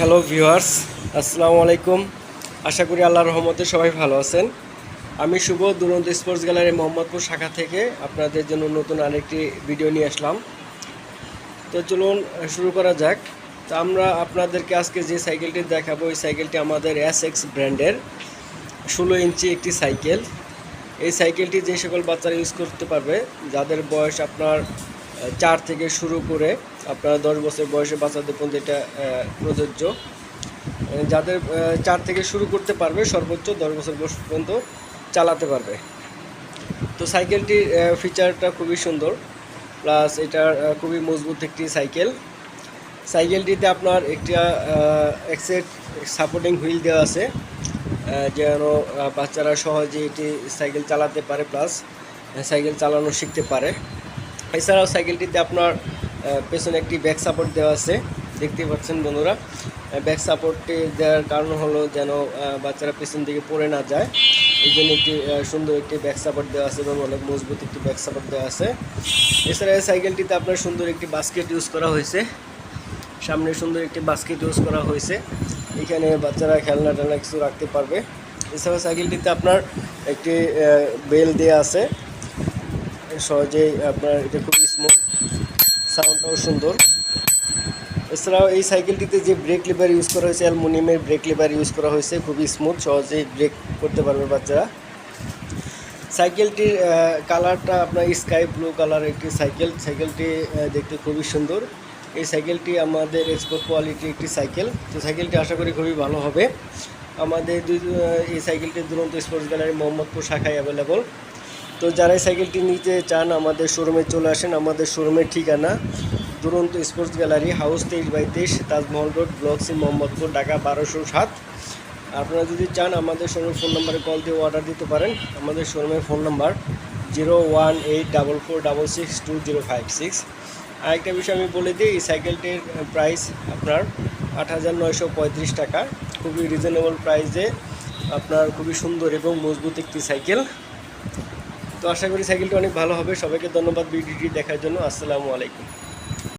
Hello viewers, আসসালামু আলাইকুম। আশা করি আল্লাহর রহমতে সবাই ভালো আছেন। আমি শুভ দুরন্ত স্পোর্টস গ্যালারি মোহাম্মদপুর শাখা থেকে আপনাদের জন্য নতুন আরেকটি ভিডিও নিয়ে আসলাম। তো চলুন শুরু করা যাক। তো আমরা আপনাদেরকে আজকে যে সাইকেলটি দেখাবো, এই সাইকেলটি আমাদের এসএক্স ব্র্যান্ডের 16 ইঞ্চি একটি সাইকেল। এই সাইকেলটি যে সকল বাচ্চারা ইউজ করতে পারবে, যাদের বয়স আপনার 4 থেকে শুরু করে আপনার 10 বছর বয়সের বাচ্চাদের পর্যন্ত এটা প্রযোজ্য। যাদের 4 থেকে শুরু করতে পারবে, সর্বোচ্চ 10 বছর বয়স পর্যন্ত চালাতে পারবে। তো সাইকেলটির ফিচারটা খুবই সুন্দর, প্লাস এটার খুবই মজবুত একটি সাইকেল। সাইকেলটিতে আপনার একটা এক্সেট সাপোর্টিং হুইল দেওয়া আছে, যেন বাচ্চারা সহজে এটি সাইকেল চালাতে পারে, প্লাস সাইকেল চালানো শিখতে পারে। এছাড়াও সাইকেলটিতে আপনার পেছনে একটি ব্যাক সাপোর্ট দেওয়া আছে, দেখতে পাচ্ছেন বন্ধুরা। ব্যাক সাপোর্টটি দেওয়ার কারণ হলো যেন বাচ্চারা পেছন দিকে পড়ে না যায়, এই জন্য একটি সুন্দর একটি ব্যাক সাপোর্ট দেওয়া আছে এবং অনেক মজবুত একটি ব্যাক সাপোর্ট দেওয়া আছে। এছাড়া এই সাইকেলটিতে আপনার সুন্দর একটি বাস্কেট ইউজ করা হয়েছে, সামনে সুন্দর একটি বাস্কেট ইউজ করা হয়েছে, এখানে বাচ্চারা খেলনা টেলনা কিছু রাখতে পারবে। এছাড়া সাইকেলটিতে আপনার একটি বেল দেওয়া আছে, সহজেই আপনার এটা খুবই স্মুথ, সাউন্ডটাও সুন্দর। এছাড়াও এই সাইকেলটিতে যে ব্রেক লিভার ইউজ করা হয়েছে, অ্যালুমিনিয়ামের ব্রেক লিভার ইউজ করা হয়েছে, খুবই স্মুথ, সহজেই ব্রেক করতে পারবে বাচ্চারা। সাইকেলটির কালারটা আপনার স্কাই ব্লু কালার একটি সাইকেল। সাইকেলটি দেখতে খুবই সুন্দর। এই সাইকেলটি আমাদের এক্সপোর্ট কোয়ালিটির একটি সাইকেল। তো সাইকেলটি আশা করি খুবই ভালো হবে। আমাদের এই সাইকেলটি দুরন্ত স্পোর্টস গ্যালারি মোহাম্মদপুর শাখায় অ্যাভেলেবল। তো যারা এই সাইকেলটি নিতে চান আমাদের শোরুমে চলে আসেন। আমাদের শোরুমের ঠিকানা Duronto sports gallery, house 23/23, Taj Mahal road, block C, Mohammadpur, Dhaka 1207। আপনারা যদি চান আমাদের শোরুমের ফোন নাম্বারে কল দিয়ে অর্ডার দিতে পারেন। আমাদের শোরুমের ফোন নাম্বার 01844622056। আরেকটা বিষয় আমি বলে দিই, এই সাইকেলটির প্রাইস আপনার 8,935 টাকা। খুবই রিজনেবল প্রাইসে আপনার খুবই সুন্দর এবং মজবুত একটি সাইকেল। তো আশা করি সাইকেলটি অনেক ভালো হবে। সবাইকে ধন্যবাদ ভিডিওটি দেখার জন্য। আসসালামু আলাইকুম।